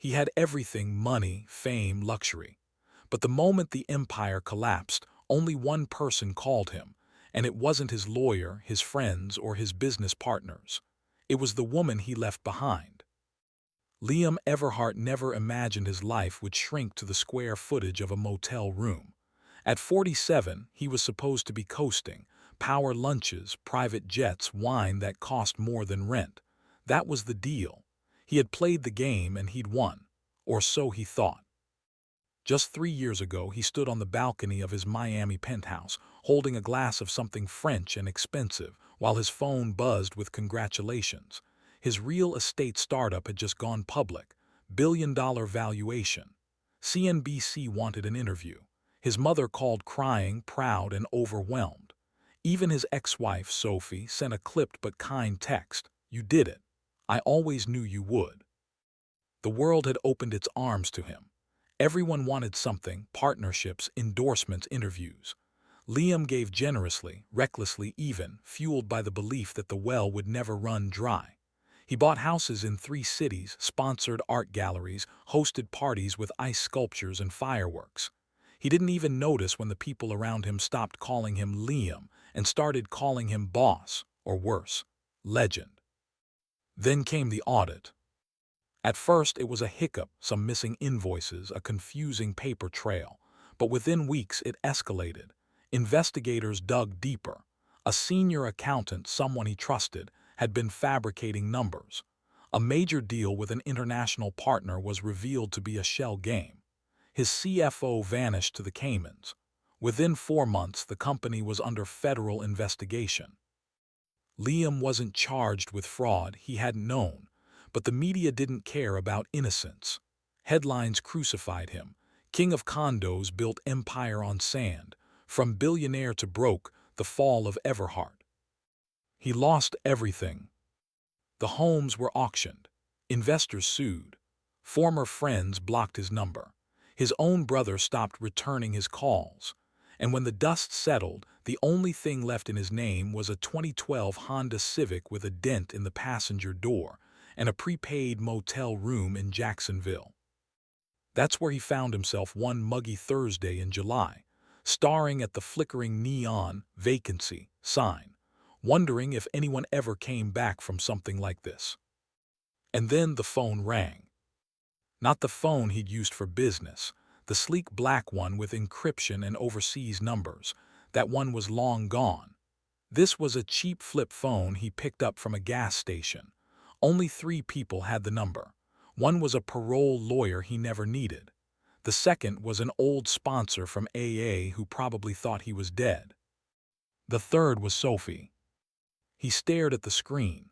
He had everything: money, fame, luxury. But the moment the empire collapsed, only one person called him, and it wasn't his lawyer, his friends, or his business partners. It was the woman he left behind. Liam Everhart never imagined his life would shrink to the square footage of a motel room. At 47, he was supposed to be coasting: power lunches, private jets, wine that cost more than rent. That was the deal. He had played the game and he'd won. Or so he thought. Just 3 years ago, he stood on the balcony of his Miami penthouse, holding a glass of something French and expensive, while his phone buzzed with congratulations. His real estate startup had just gone public. Billion-dollar valuation. CNBC wanted an interview. His mother called crying, proud, and overwhelmed. Even his ex-wife, Sophie, sent a clipped but kind text. "You did it. I always knew you would." The world had opened its arms to him. Everyone wanted something: partnerships, endorsements, interviews. Liam gave generously, recklessly even, fueled by the belief that the well would never run dry. He bought houses in 3 cities, sponsored art galleries, hosted parties with ice sculptures and fireworks. He didn't even notice when the people around him stopped calling him Liam and started calling him boss, or worse, legend. Then came the audit. At first, it was a hiccup: some missing invoices, a confusing paper trail. But within weeks, it escalated. Investigators dug deeper. A senior accountant, someone he trusted, had been fabricating numbers. A major deal with an international partner was revealed to be a shell game. His CFO vanished to the Caymans. Within 4 months, the company was under federal investigation. Liam wasn't charged with fraud. He hadn't known. But the media didn't care about innocence. Headlines crucified him. King of condos built empire on sand. From billionaire to broke, the fall of Everhart. He lost everything. The homes were auctioned. Investors sued. Former friends blocked his number. His own brother stopped returning his calls. And when the dust settled, the only thing left in his name was a 2012 Honda Civic with a dent in the passenger door and a prepaid motel room in Jacksonville. That's where he found himself one muggy Thursday in July, staring at the flickering neon vacancy sign, wondering if anyone ever came back from something like this. And then the phone rang. Not the phone he'd used for business, the sleek black one with encryption and overseas numbers. That one was long gone. This was a cheap flip phone he picked up from a gas station. Only 3 people had the number. One was a parole lawyer he never needed. The second was an old sponsor from AA who probably thought he was dead. The third was Sophie. He stared at the screen.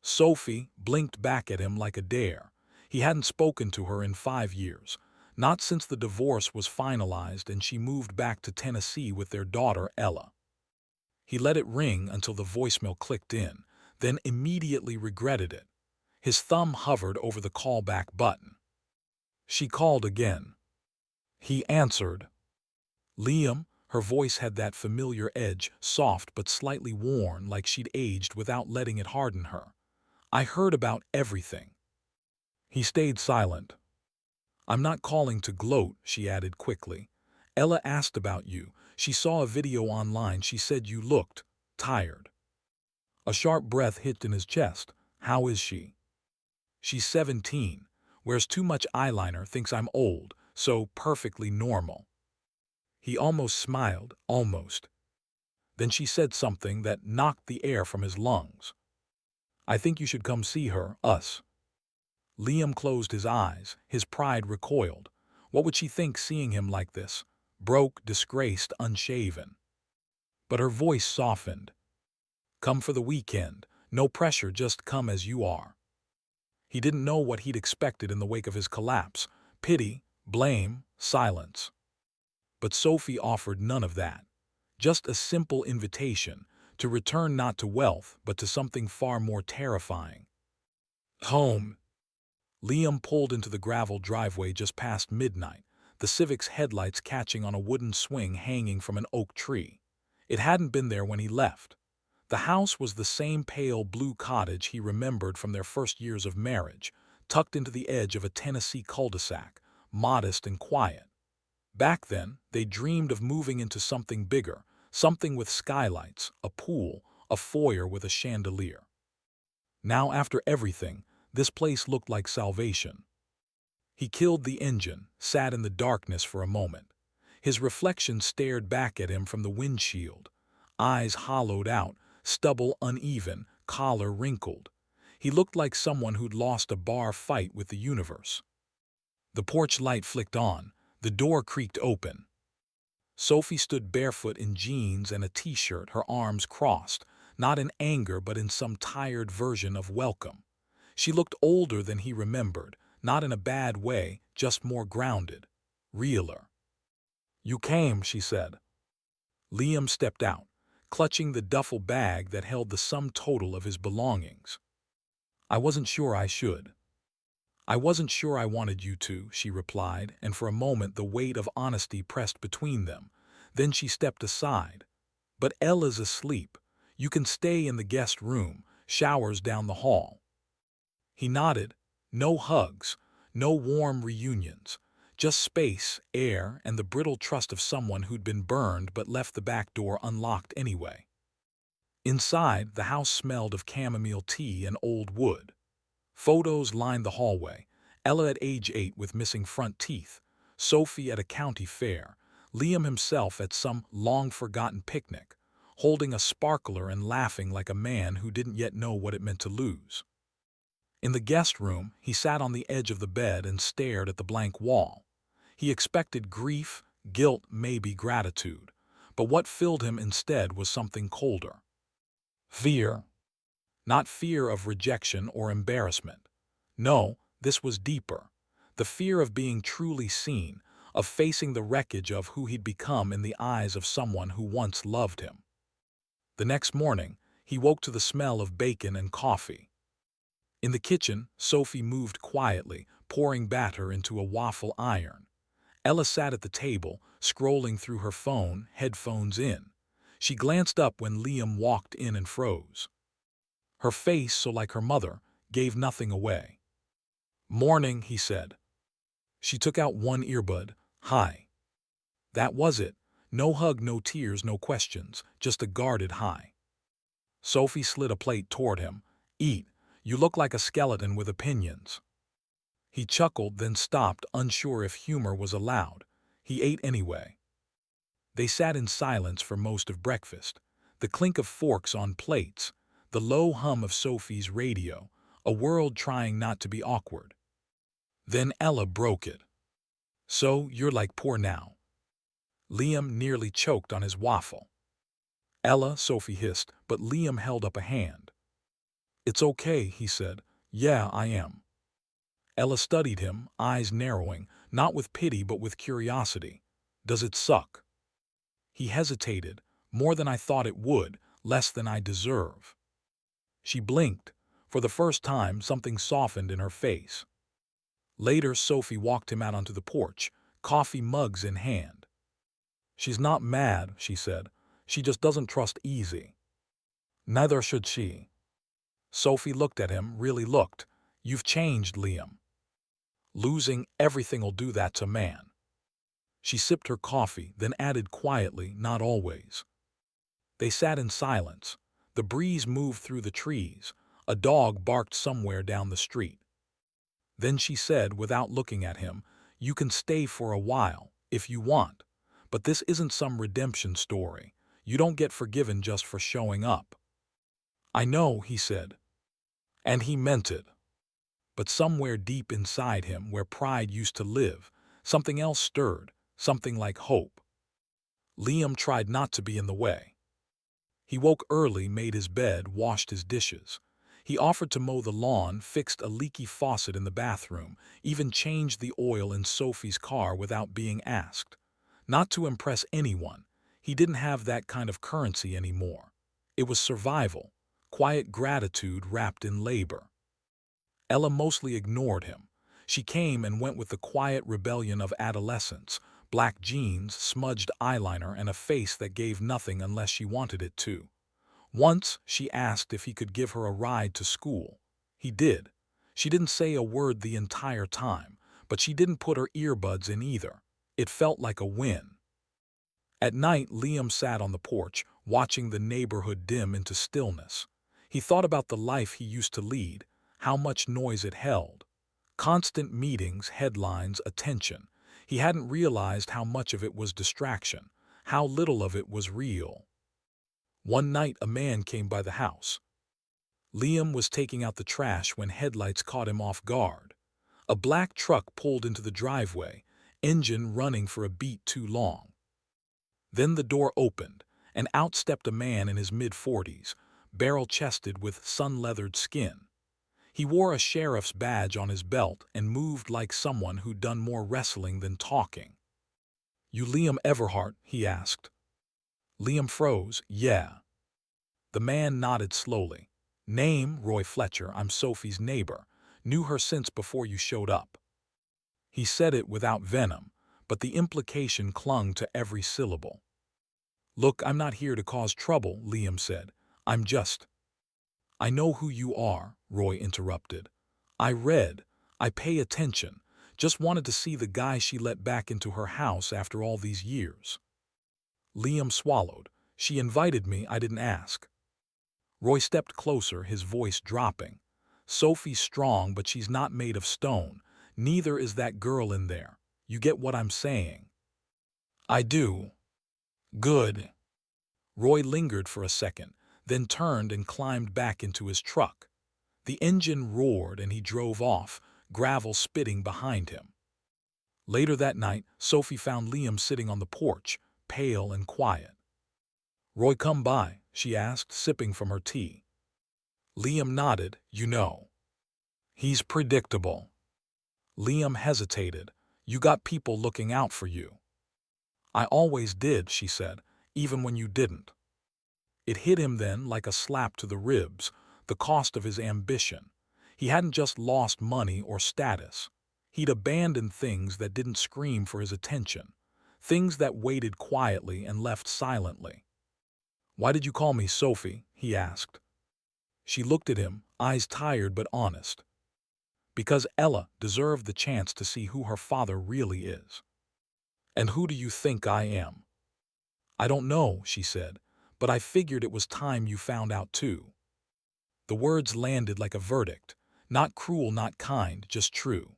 Sophie blinked back at him like a dare. He hadn't spoken to her in 5 years, not since the divorce was finalized and she moved back to Tennessee with their daughter, Ella. He let it ring until the voicemail clicked in, then immediately regretted it. His thumb hovered over the callback button. She called again. He answered. Liam, her voice had that familiar edge, soft but slightly worn, like she'd aged without letting it harden her. "I heard about everything." He stayed silent. "I'm not calling to gloat," she added quickly. "Ella asked about you. She saw a video online. She said you looked tired." A sharp breath hit in his chest. "How is she?" "She's 17, wears too much eyeliner, thinks I'm old, so perfectly normal." He almost smiled, almost. Then she said something that knocked the air from his lungs. "I think you should come see her, us." Liam closed his eyes. His pride recoiled. What would she think seeing him like this? Broke, disgraced, unshaven. But her voice softened. "Come for the weekend. No pressure, just come as you are." He didn't know what he'd expected in the wake of his collapse: pity, blame, silence. But Sophie offered none of that. Just a simple invitation to return, not to wealth, but to something far more terrifying. Home. Liam pulled into the gravel driveway just past midnight, the Civic's headlights catching on a wooden swing hanging from an oak tree. It hadn't been there when he left. The house was the same pale blue cottage he remembered from their first years of marriage, tucked into the edge of a Tennessee cul-de-sac, modest and quiet. Back then, they dreamed of moving into something bigger, something with skylights, a pool, a foyer with a chandelier. Now, after everything, this place looked like salvation. He killed the engine, sat in the darkness for a moment. His reflection stared back at him from the windshield, eyes hollowed out, stubble uneven, collar wrinkled. He looked like someone who'd lost a bar fight with the universe. The porch light flicked on, the door creaked open. Sophie stood barefoot in jeans and a t-shirt, her arms crossed, not in anger but in some tired version of welcome. She looked older than he remembered, not in a bad way, just more grounded, realer. "You came," she said. Liam stepped out, clutching the duffel bag that held the sum total of his belongings. "I wasn't sure I should." "I wasn't sure I wanted you to," she replied, and for a moment the weight of honesty pressed between them. Then she stepped aside. "But Ella's asleep. You can stay in the guest room, showers down the hall." He nodded. No hugs, no warm reunions, just space, air, and the brittle trust of someone who'd been burned but left the back door unlocked anyway. Inside, the house smelled of chamomile tea and old wood. Photos lined the hallway. Ella at age 8 with missing front teeth, Sophie at a county fair, Liam himself at some long-forgotten picnic, holding a sparkler and laughing like a man who didn't yet know what it meant to lose. In the guest room, he sat on the edge of the bed and stared at the blank wall. He expected grief, guilt, maybe gratitude, but what filled him instead was something colder. Fear. Not fear of rejection or embarrassment. No, this was deeper. The fear of being truly seen, of facing the wreckage of who he'd become in the eyes of someone who once loved him. The next morning, he woke to the smell of bacon and coffee. In the kitchen, Sophie moved quietly, pouring batter into a waffle iron. Ella sat at the table, scrolling through her phone, headphones in. She glanced up when Liam walked in and froze. Her face, so like her mother, gave nothing away. "Morning," he said. She took out one earbud. "Hi." That was it. No hug, no tears, no questions, just a guarded hi. Sophie slid a plate toward him. "Eat. You look like a skeleton with opinions." He chuckled, then stopped, unsure if humor was allowed. He ate anyway. They sat in silence for most of breakfast. The clink of forks on plates, the low hum of Sophie's radio, a world trying not to be awkward. Then Ella broke it. "So, you're like poor now." Liam nearly choked on his waffle. "Ella," Sophie hissed, but Liam held up a hand. "It's okay," he said. "Yeah, I am." Ella studied him, eyes narrowing, not with pity but with curiosity. "Does it suck?" He hesitated. "More than I thought it would, less than I deserve." She blinked. For the first time, something softened in her face. Later, Sophie walked him out onto the porch, coffee mugs in hand. "She's not mad," she said. "She just doesn't trust easy." "Neither should she." Sophie looked at him, really looked. "You've changed, Liam." "Losing everything'll do that to man." She sipped her coffee, then added quietly, "Not always." They sat in silence. The breeze moved through the trees. A dog barked somewhere down the street. Then she said, without looking at him, "You can stay for a while, if you want. But this isn't some redemption story. You don't get forgiven just for showing up." "I know," he said. And he meant it. But somewhere deep inside him, where pride used to live, something else stirred, something like hope. Liam tried not to be in the way. He woke early, made his bed, washed his dishes. He offered to mow the lawn, fixed a leaky faucet in the bathroom, even changed the oil in Sophie's car without being asked. Not to impress anyone. He didn't have that kind of currency anymore. It was survival, quiet gratitude wrapped in labor. Ella mostly ignored him. She came and went with the quiet rebellion of adolescence, black jeans, smudged eyeliner, and a face that gave nothing unless she wanted it to. Once, she asked if he could give her a ride to school. He did. She didn't say a word the entire time, but she didn't put her earbuds in either. It felt like a win. At night, Liam sat on the porch, watching the neighborhood dim into stillness. He thought about the life he used to lead, how much noise it held. Constant meetings, headlines, attention. He hadn't realized how much of it was distraction, how little of it was real. One night, a man came by the house. Liam was taking out the trash when headlights caught him off guard. A black truck pulled into the driveway, engine running for a beat too long. Then the door opened, and out stepped a man in his mid-40s, barrel-chested with sun-leathered skin. He wore a sheriff's badge on his belt and moved like someone who'd done more wrestling than talking. "You Liam Everhart?" he asked. Liam froze. "Yeah." The man nodded slowly. "Name, Roy Fletcher. I'm Sophie's neighbor. Knew her since before you showed up." He said it without venom, but the implication clung to every syllable. "Look, I'm not here to cause trouble," Liam said. "I'm just—" "I know who you are," Roy interrupted. I pay attention. Just wanted to see the guy she let back into her house after all these years." Liam swallowed. "She invited me, I didn't ask." Roy stepped closer, his voice dropping. "Sophie's strong, but she's not made of stone. Neither is that girl in there. You get what I'm saying?" "I do." "Good." Roy lingered for a second, then turned and climbed back into his truck. The engine roared and he drove off, gravel spitting behind him. Later that night, Sophie found Liam sitting on the porch, pale and quiet. "Roy come by?" she asked, sipping from her tea. Liam nodded. "You know. He's predictable." Liam hesitated. "You got people looking out for you." "I always did," she said, "even when you didn't." It hit him then like a slap to the ribs, the cost of his ambition. He hadn't just lost money or status. He'd abandoned things that didn't scream for his attention, things that waited quietly and left silently. "Why did you call me Sophie?" he asked. She looked at him, eyes tired but honest. "Because Ella deserved the chance to see who her father really is." "And who do you think I am?" "I don't know," she said, "but I figured it was time you found out too." The words landed like a verdict, not cruel, not kind, just true.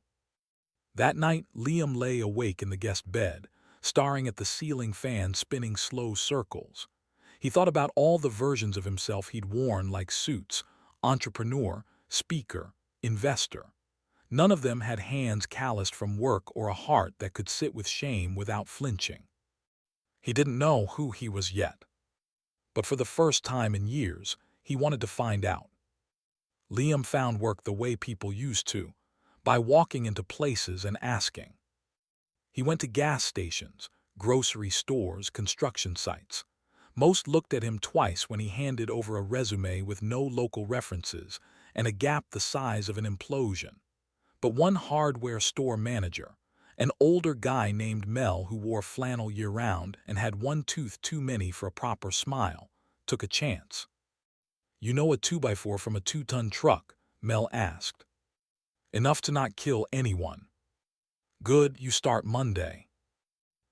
That night, Liam lay awake in the guest bed, staring at the ceiling fan spinning slow circles. He thought about all the versions of himself he'd worn like suits: entrepreneur, speaker, investor. None of them had hands calloused from work or a heart that could sit with shame without flinching. He didn't know who he was yet. But for the first time in years, he wanted to find out. Liam found work the way people used to, by walking into places and asking. He went to gas stations, grocery stores, construction sites. Most looked at him twice when he handed over a resume with no local references and a gap the size of an implosion. But one hardware store manager, an older guy named Mel who wore flannel year-round and had one tooth too many for a proper smile, took a chance. "You know a 2x4 from a 2-ton truck?" Mel asked. "Enough to not kill anyone." "Good, you start Monday."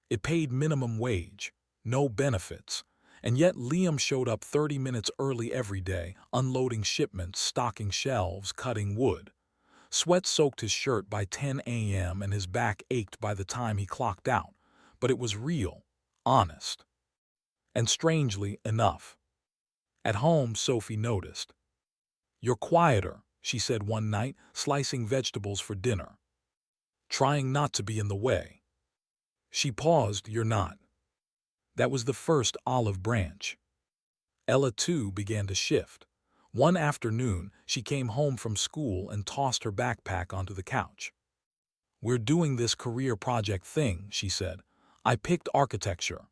It paid minimum wage, no benefits, and yet Liam showed up 30 minutes early every day, unloading shipments, stocking shelves, cutting wood. Sweat soaked his shirt by 10 a.m. and his back ached by the time he clocked out, but it was real, honest. And strangely enough, at home, Sophie noticed. "You're quieter," she said one night, slicing vegetables for dinner. "Trying not to be in the way." She paused. "You're not." That was the first olive branch. Ella, too, began to shift. One afternoon, she came home from school and tossed her backpack onto the couch. "We're doing this career project thing," she said. "I picked architecture."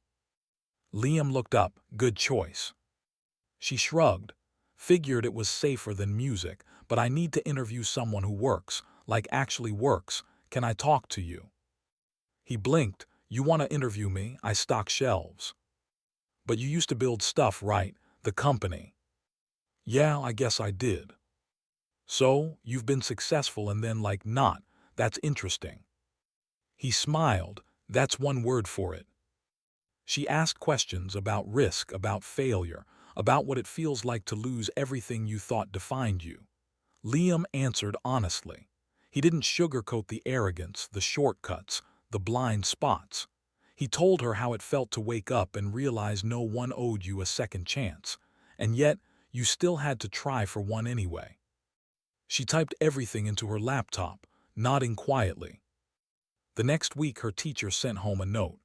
Liam looked up. "Good choice." She shrugged. "Figured it was safer than music, but I need to interview someone who works, like actually works. Can I talk to you?" He blinked. "You want to interview me? I stock shelves." "But you used to build stuff, right? The company." "Yeah, I guess I did." So, you've been successful and then like not. That's interesting. He smiled. That's one word for it. She asked questions about risk, about failure, about what it feels like to lose everything you thought defined you. Liam answered honestly. He didn't sugarcoat the arrogance, the shortcuts, the blind spots. He told her how it felt to wake up and realize no one owed you a second chance, and yet you still had to try for one anyway. She typed everything into her laptop, nodding quietly. The next week her teacher sent home a note.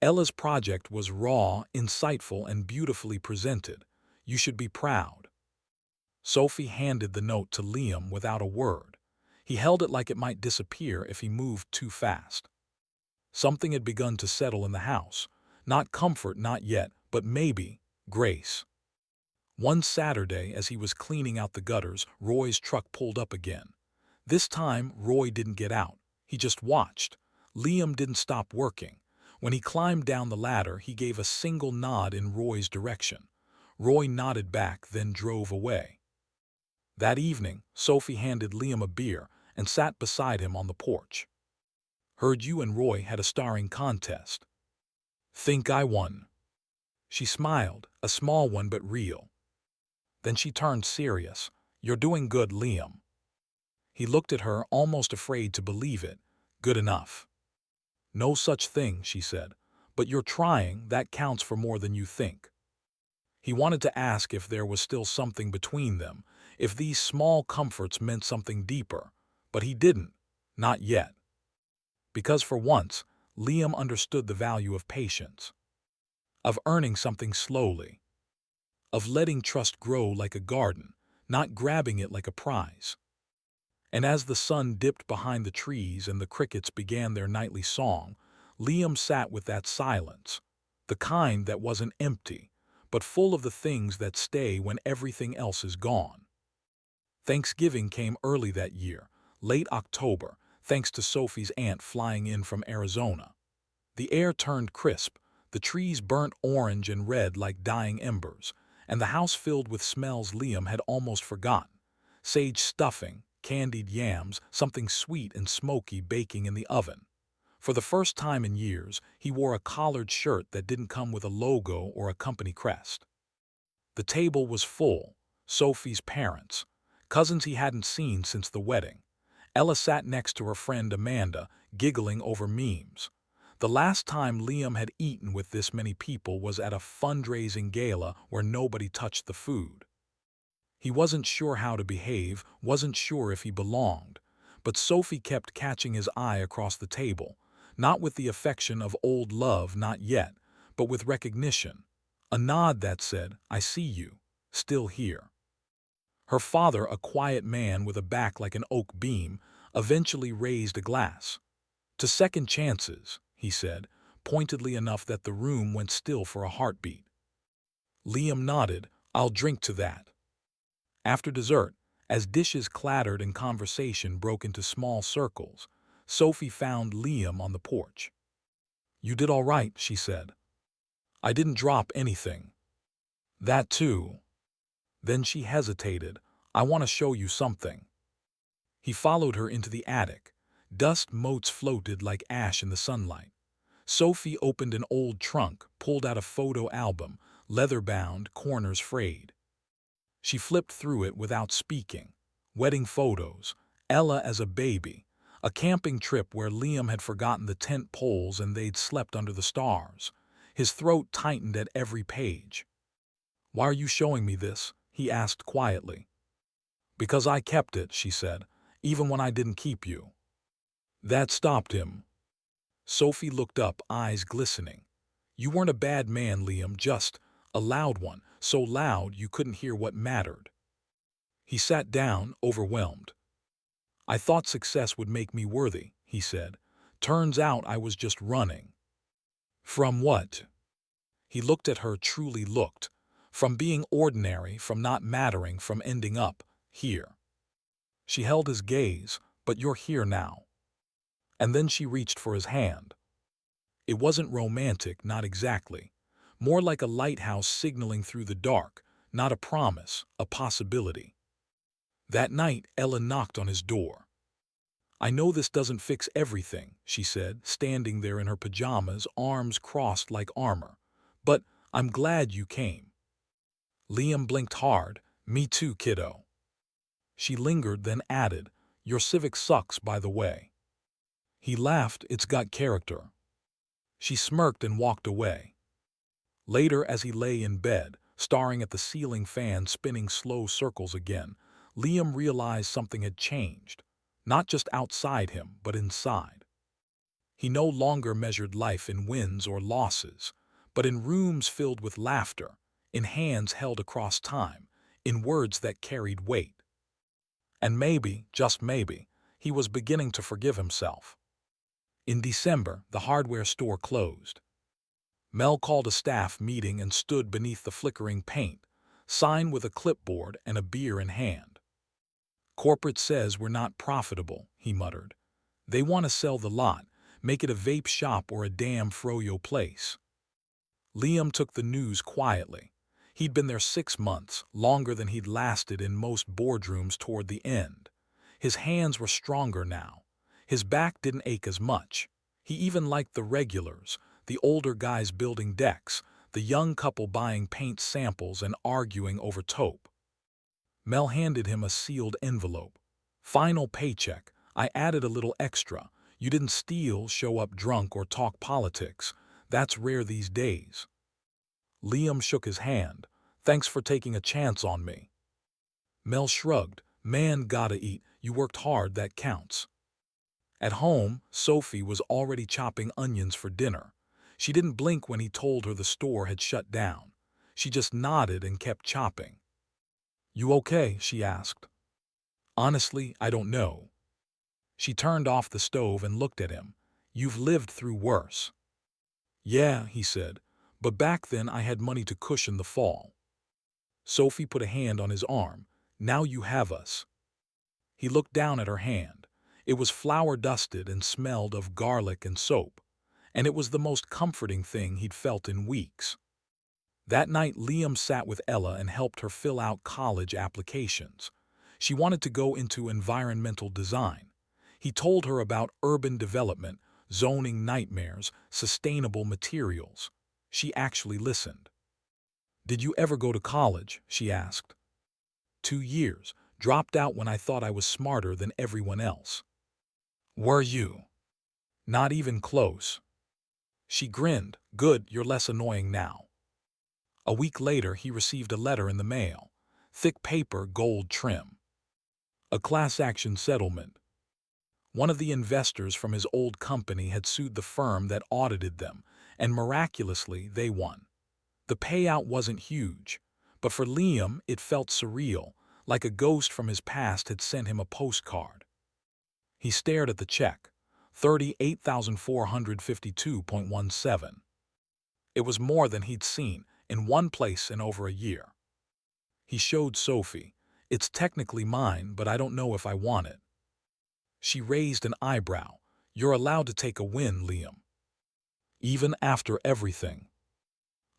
Ella's project was raw, insightful, and beautifully presented. You should be proud. Sophie handed the note to Liam without a word. He held it like it might disappear if he moved too fast. Something had begun to settle in the house. Not comfort, not yet, but maybe grace. One Saturday, as he was cleaning out the gutters, Roy's truck pulled up again. This time, Roy didn't get out. He just watched. Liam didn't stop working. When he climbed down the ladder, he gave a single nod in Roy's direction. Roy nodded back, then drove away. That evening, Sophie handed Liam a beer and sat beside him on the porch. Heard you and Roy had a starring contest. Think I won. She smiled, a small one but real. Then she turned serious. You're doing good, Liam. He looked at her, almost afraid to believe it. Good enough. No such thing, she said. But you're trying, that counts for more than you think. He wanted to ask if there was still something between them, if these small comforts meant something deeper, but he didn't. Not yet. Because for once, Liam understood the value of patience, of earning something slowly, of letting trust grow like a garden, not grabbing it like a prize. And as the sun dipped behind the trees and the crickets began their nightly song, Liam sat with that silence, the kind that wasn't empty, but full of the things that stay when everything else is gone. Thanksgiving came early that year, late October, thanks to Sophie's aunt flying in from Arizona. The air turned crisp, the trees burnt orange and red like dying embers, and the house filled with smells Liam had almost forgotten. Sage stuffing, candied yams, something sweet and smoky baking in the oven. For the first time in years, he wore a collared shirt that didn't come with a logo or a company crest. The table was full. Sophie's parents, cousins he hadn't seen since the wedding. Ella sat next to her friend Amanda, giggling over memes. The last time Liam had eaten with this many people was at a fundraising gala where nobody touched the food. He wasn't sure how to behave, wasn't sure if he belonged, but Sophie kept catching his eye across the table, not with the affection of old love, not yet, but with recognition. A nod that said, I see you, still here. Her father, a quiet man with a back like an oak beam, eventually raised a glass. To second chances, he said, pointedly enough that the room went still for a heartbeat. Liam nodded, I'll drink to that. After dessert, as dishes clattered and conversation broke into small circles, Sophie found Liam on the porch. You did all right, she said. I didn't drop anything. That too. Then she hesitated. I want to show you something. He followed her into the attic. Dust motes floated like ash in the sunlight. Sophie opened an old trunk, pulled out a photo album, leather-bound, corners frayed. She flipped through it without speaking. Wedding photos, Ella as a baby, a camping trip where Liam had forgotten the tent poles and they'd slept under the stars. His throat tightened at every page. Why are you showing me this? He asked quietly. Because I kept it, she said, even when I didn't keep you. That stopped him. Sophie looked up, eyes glistening. You weren't a bad man, Liam, just a loud one, so loud you couldn't hear what mattered. He sat down, overwhelmed. I thought success would make me worthy, he said. Turns out I was just running. From what? He looked at her, truly looked. From being ordinary, from not mattering, from ending up here. She held his gaze, but you're here now. And then she reached for his hand. It wasn't romantic, not exactly. More like a lighthouse signaling through the dark, not a promise, a possibility. That night, Ella knocked on his door. "I know this doesn't fix everything," she said, standing there in her pajamas, arms crossed like armor. "But I'm glad you came." Liam blinked hard. "Me too, kiddo." She lingered, then added, "Your civic sucks, by the way." He laughed. "It's got character." She smirked and walked away. Later, as he lay in bed, staring at the ceiling fan spinning slow circles again, Liam realized something had changed, not just outside him, but inside. He no longer measured life in wins or losses, but in rooms filled with laughter, in hands held across time, in words that carried weight. And maybe, just maybe, he was beginning to forgive himself. In December, the hardware store closed. Mel called a staff meeting and stood beneath the flickering paint, sign with a clipboard and a beer in hand. "Corporate says we're not profitable," he muttered. "They want to sell the lot, make it a vape shop or a damn froyo place." Liam took the news quietly. He'd been there 6 months, longer than he'd lasted in most boardrooms toward the end. His hands were stronger now. His back didn't ache as much. He even liked the regulars, the older guys building decks, the young couple buying paint samples and arguing over taupe. Mel handed him a sealed envelope. "Final paycheck. I added a little extra. You didn't steal, show up drunk, or talk politics. That's rare these days." Liam shook his hand. "Thanks for taking a chance on me." Mel shrugged. "Man, gotta eat. You worked hard, that counts." At home, Sophie was already chopping onions for dinner. She didn't blink when he told her the store had shut down. She just nodded and kept chopping. "You okay?" she asked. "Honestly, I don't know." She turned off the stove and looked at him. "You've lived through worse." "Yeah," he said, "but back then I had money to cushion the fall." Sophie put a hand on his arm. "Now you have us." He looked down at her hand. It was flour-dusted and smelled of garlic and soap, and it was the most comforting thing he'd felt in weeks. That night, Liam sat with Ella and helped her fill out college applications. She wanted to go into environmental design. He told her about urban development, zoning nightmares, sustainable materials. She actually listened. "Did you ever go to college?" she asked. 2 years. Dropped out when I thought I was smarter than everyone else." "Were you?" "Not even close." She grinned. "Good, you're less annoying now." A week later, he received a letter in the mail. Thick paper, gold trim. A class action settlement. One of the investors from his old company had sued the firm that audited them, and miraculously, they won. The payout wasn't huge, but for Liam, it felt surreal, like a ghost from his past had sent him a postcard. He stared at the check. 38,452.17. It was more than he'd seen in one place in over a year. He showed Sophie. "It's technically mine, but I don't know if I want it." She raised an eyebrow. "You're allowed to take a win, Liam." "Even after everything."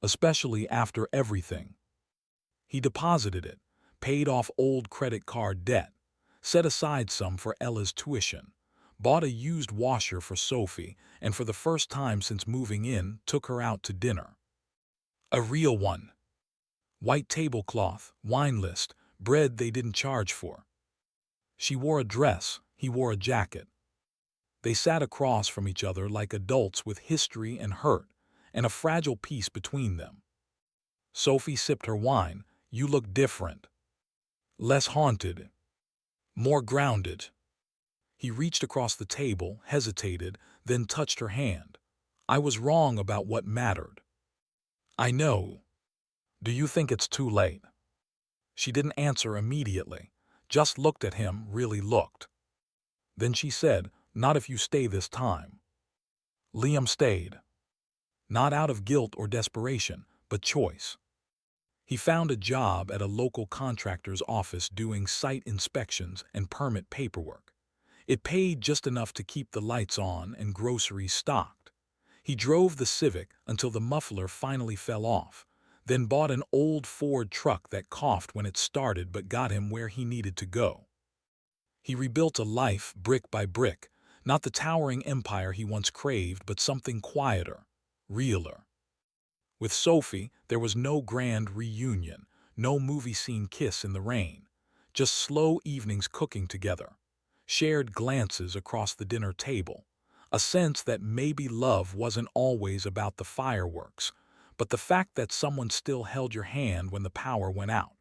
"Especially after everything." He deposited it, paid off old credit card debt, set aside some for Ella's tuition, bought a used washer for Sophie, and for the first time since moving in, took her out to dinner. A real one. White tablecloth, wine list, bread they didn't charge for. She wore a dress, he wore a jacket. They sat across from each other like adults with history and hurt, and a fragile peace between them. Sophie sipped her wine. "You look different. Less haunted. More grounded." He reached across the table, hesitated, then touched her hand. "I was wrong about what mattered." "I know. Do you think it's too late?" She didn't answer immediately, just looked at him, really looked. Then she said, "Not if you stay this time." Liam stayed. Not out of guilt or desperation, but choice. He found a job at a local contractor's office doing site inspections and permit paperwork. It paid just enough to keep the lights on and groceries stocked. He drove the Civic until the muffler finally fell off, then bought an old Ford truck that coughed when it started but got him where he needed to go. He rebuilt a life brick by brick, not the towering empire he once craved, but something quieter, realer. With Sophie, there was no grand reunion, no movie scene kiss in the rain, just slow evenings cooking together, shared glances across the dinner table, a sense that maybe love wasn't always about the fireworks, but the fact that someone still held your hand when the power went out.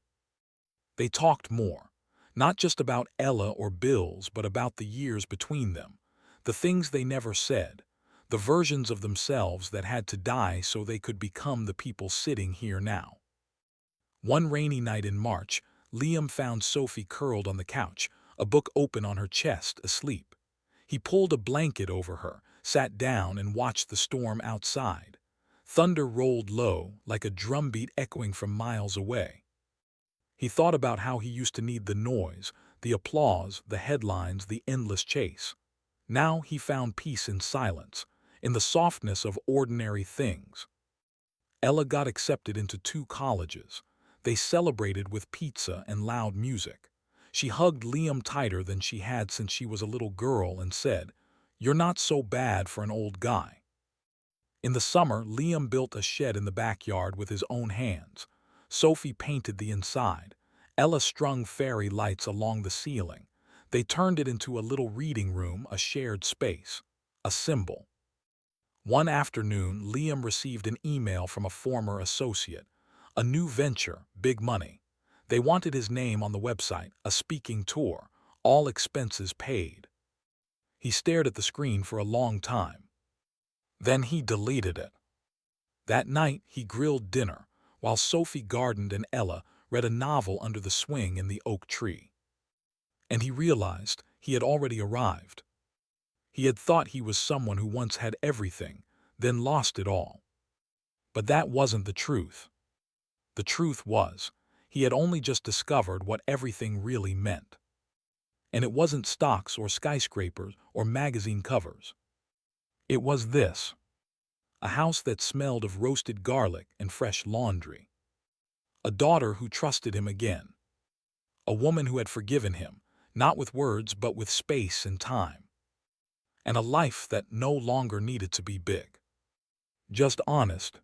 They talked more, not just about Ella or bills, but about the years between them, the things they never said, the versions of themselves that had to die so they could become the people sitting here now. One rainy night in March, Liam found Sophie curled on the couch, a book open on her chest, asleep. He pulled a blanket over her, sat down, and watched the storm outside. Thunder rolled low, like a drumbeat echoing from miles away. He thought about how he used to need the noise, the applause, the headlines, the endless chase. Now he found peace in silence, in the softness of ordinary things. Ella got accepted into 2 colleges. They celebrated with pizza and loud music. She hugged Liam tighter than she had since she was a little girl and said, "You're not so bad for an old guy." In the summer, Liam built a shed in the backyard with his own hands. Sophie painted the inside. Ella strung fairy lights along the ceiling. They turned it into a little reading room, a shared space, a symbol. One afternoon, Liam received an email from a former associate. A new venture, big money. They wanted his name on the website, a speaking tour, all expenses paid. He stared at the screen for a long time. Then he deleted it. That night, he grilled dinner, while Sophie gardened and Ella read a novel under the swing in the oak tree. And he realized he had already arrived. He had thought he was someone who once had everything, then lost it all. But that wasn't the truth. The truth was, he had only just discovered what everything really meant. And it wasn't stocks or skyscrapers or magazine covers. It was this: a house that smelled of roasted garlic and fresh laundry. A daughter who trusted him again. A woman who had forgiven him, not with words but with space and time. And a life that no longer needed to be big. Just honest,